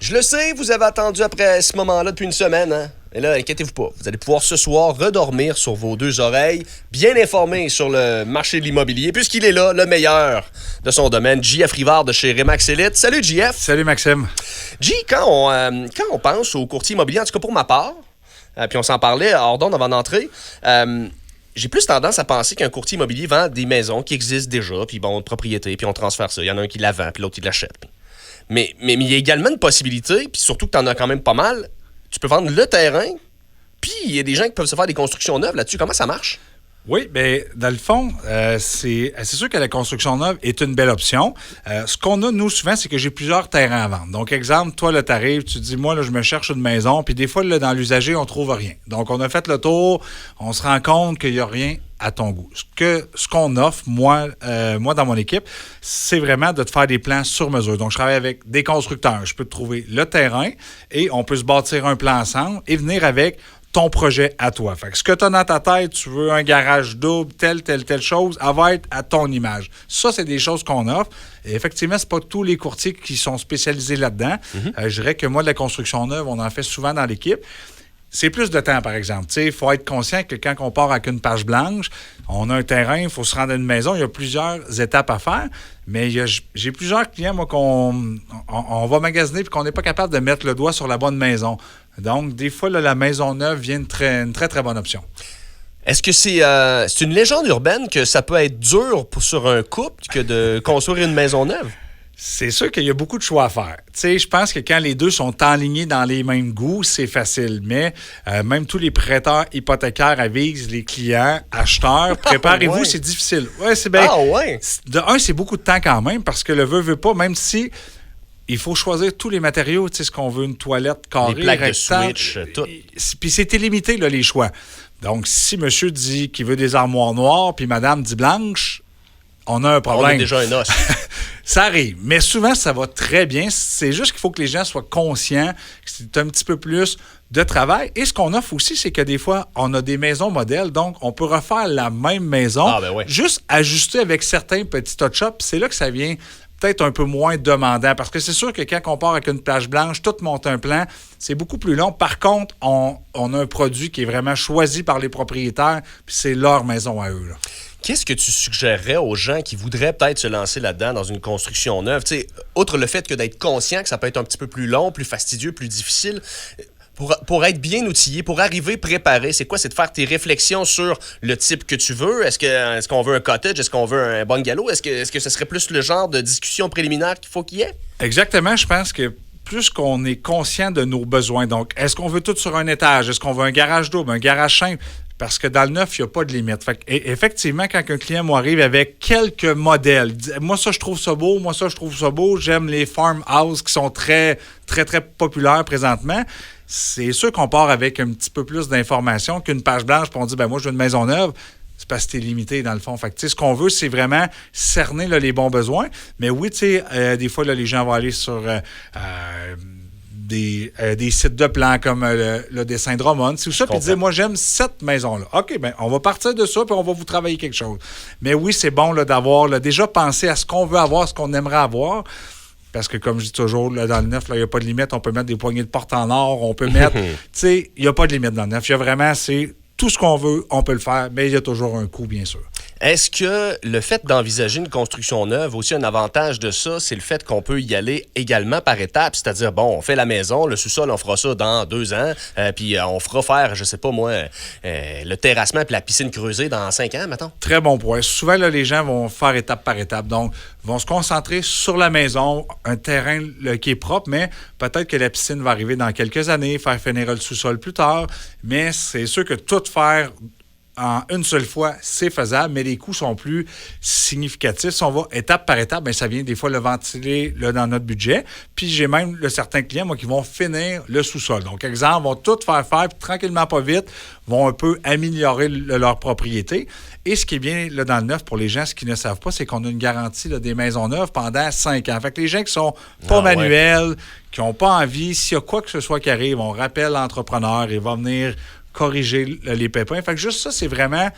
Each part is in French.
Je le sais, vous avez attendu après ce moment-là depuis une semaine, hein? Et là, inquiétez-vous pas, vous allez pouvoir ce soir redormir sur vos deux oreilles, bien informé sur le marché de l'immobilier, puisqu'il est là, le meilleur de son domaine, JF Rivard de chez Remax Elite. Salut, JF! Salut, Maxime! J, quand on pense au courtier immobilier, en tout cas pour ma part, puis on s'en parlait hors d'onde avant d'entrer, j'ai plus tendance à penser qu'un courtier immobilier vend des maisons qui existent déjà, puis bon, de propriété, puis on transfère ça. Il y en a un qui la vend, puis l'autre, il l'achète. Mais il y a également une possibilité, puis surtout que tu en as quand même pas mal, tu peux vendre le terrain, puis il y a des gens qui peuvent se faire des constructions neuves là-dessus. Comment ça marche? Oui, bien, dans le fond, c'est sûr que la construction neuve est une belle option. Ce qu'on a, nous, souvent, c'est que j'ai plusieurs terrains à vendre. Donc, exemple, toi, là, t'arrives, tu te dis, moi, là, je me cherche une maison, puis des fois, là, dans l'usager, on trouve rien. Donc, on a fait le tour, on se rend compte qu'il n'y a rien à ton goût. Ce qu'on offre, moi, dans mon équipe, c'est vraiment de te faire des plans sur mesure. Donc, je travaille avec des constructeurs. Je peux te trouver le terrain et on peut se bâtir un plan ensemble et venir avec ton projet à toi. Fait que ce que tu as dans ta tête, tu veux un garage double, telle chose, elle va être à ton image. Ça, c'est des choses qu'on offre. Et effectivement, c'est pas tous les courtiers qui sont spécialisés là-dedans. Je dirais que moi, de la construction neuve, on en fait souvent dans l'équipe. C'est plus de temps, par exemple. Il faut être conscient que quand on part avec une page blanche, on a un terrain, il faut se rendre à une maison, il y a plusieurs étapes à faire. Mais j'ai plusieurs clients, moi, on va magasiner et qu'on n'est pas capable de mettre le doigt sur la bonne maison. Donc, des fois, là, la maison neuve vient une très, très bonne option. Est-ce que c'est une légende urbaine que ça peut être dur sur un couple que de construire une maison neuve? C'est sûr qu'il y a beaucoup de choix à faire. Tu sais, je pense que quand les deux sont enlignés dans les mêmes goûts, c'est facile. Mais même tous les prêteurs hypothécaires avisent les clients, acheteurs, préparez-vous, c'est difficile. Ouais, c'est bien. Ah ouais? De un, c'est beaucoup de temps quand même parce que le veut pas, même si il faut choisir tous les matériaux. Tu sais, ce qu'on veut, une toilette carrée, les plaques rectangle, de switch, tout. Puis c'est illimité, là, les choix. Donc, si monsieur dit qu'il veut des armoires noires, puis madame dit blanche, on a un problème. On a déjà un os. Ça arrive, mais souvent, ça va très bien. C'est juste qu'il faut que les gens soient conscients que c'est un petit peu plus de travail. Et ce qu'on offre aussi, c'est que des fois, on a des maisons modèles, donc on peut refaire la même maison, juste ajuster avec certains petits touch-ups. C'est là que ça vient peut-être un peu moins demandant, parce que c'est sûr que quand on part avec une page blanche, tout monte un plan, c'est beaucoup plus long. Par contre, on a un produit qui est vraiment choisi par les propriétaires, puis c'est leur maison à eux, là. Qu'est-ce que tu suggérerais aux gens qui voudraient peut-être se lancer là-dedans dans une construction neuve? Tu sais, outre le fait que d'être conscient que ça peut être un petit peu plus long, plus fastidieux, plus difficile, pour être bien outillé, pour arriver préparé, c'est quoi? C'est de faire tes réflexions sur le type que tu veux. Est-ce qu'on veut un cottage? Est-ce qu'on veut un bungalow? Est-ce que ce serait plus le genre de discussion préliminaire qu'il faut qu'il y ait? Exactement. Je pense que plus qu'on est conscient de nos besoins. Donc, est-ce qu'on veut tout sur un étage? Est-ce qu'on veut un garage double, un garage simple? Parce que dans le neuf, il n'y a pas de limite. Fait effectivement, quand un client m'arrive avec quelques modèles, moi, ça, je trouve ça beau, moi, ça, je trouve ça beau, j'aime les farmhouses qui sont très, très, très populaires présentement, c'est sûr qu'on part avec un petit peu plus d'informations qu'une page blanche, puis on dit, moi, je veux une maison neuve. C'est parce que t'es limité, dans le fond. Fait que, ce qu'on veut, c'est vraiment cerner là, les bons besoins. Mais oui, des fois, là, les gens vont aller sur des sites de plans comme le dessin de Drummond. C'est ça, puis dire, moi, j'aime cette maison-là. OK, on va partir de ça, puis on va vous travailler quelque chose. Mais oui, c'est bon là, d'avoir déjà pensé à ce qu'on veut avoir, ce qu'on aimerait avoir. Parce que, comme je dis toujours, là, dans le neuf, il n'y a pas de limite. On peut mettre des poignées de porte en or, on peut mettre... il n'y a pas de limite dans le neuf. Il y a vraiment, c'est tout ce qu'on veut, on peut le faire, mais il y a toujours un coût, bien sûr. Est-ce que le fait d'envisager une construction neuve, aussi un avantage de ça, c'est le fait qu'on peut y aller également par étapes, c'est-à-dire, on fait la maison, le sous-sol, on fera ça dans 2 ans, puis on fera faire, je sais pas moi, le terrassement puis la piscine creusée dans 5 ans, mettons? Très bon point. Souvent, là, les gens vont faire étape par étape. Donc, vont se concentrer sur la maison, un terrain qui est propre, mais peut-être que la piscine va arriver dans quelques années, faire finir le sous-sol plus tard, mais c'est sûr que tout faire en une seule fois, c'est faisable, mais les coûts sont plus significatifs. Si on va étape par étape, ça vient des fois le ventiler là, dans notre budget. Puis j'ai même certains clients, moi, qui vont finir le sous-sol. Donc, exemple, vont tout faire, puis tranquillement, pas vite, vont un peu améliorer leur propriété. Et ce qui est bien là, dans le neuf, pour les gens, ce qu'ils ne savent pas, c'est qu'on a une garantie là, des maisons neuves pendant 5 ans. Fait que les gens qui sont pas manuels, qui n'ont pas envie, s'il y a quoi que ce soit qui arrive, on rappelle l'entrepreneur et va venir corriger les pépins. Fait que juste ça, c'est vraiment,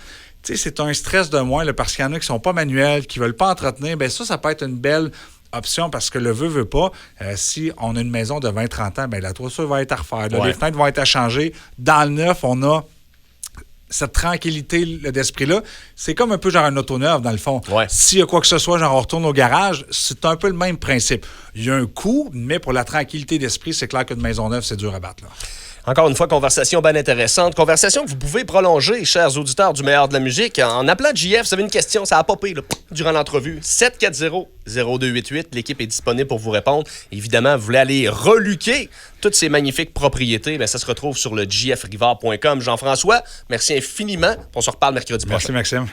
c'est un stress de moins là, parce qu'il y en a qui sont pas manuels, qui veulent pas entretenir. Ça peut être une belle option parce que le veut pas. Si on a une maison de 20-30 ans, ben la toiture va être à refaire. Là, Ouais. les fenêtres vont être à changer. Dans le neuf, on a cette tranquillité d'esprit-là. C'est comme un peu genre un auto neuf, dans le fond. Ouais. S'il y a quoi que ce soit, genre on retourne au garage, c'est un peu le même principe. Il y a un coût, mais pour la tranquillité d'esprit, c'est clair qu'une maison neuve, c'est dur à battre. Là. Encore une fois, conversation bien intéressante. Conversation que vous pouvez prolonger, chers auditeurs du meilleur de la musique, en appelant JF. Vous avez une question, ça a popé là, durant l'entrevue. 740-0288. L'équipe est disponible pour vous répondre. Évidemment, vous voulez aller reluquer toutes ces magnifiques propriétés, bien, ça se retrouve sur le jfrivard.com. Jean-François, merci infiniment. On se reparle mercredi prochain. Merci, Maxime.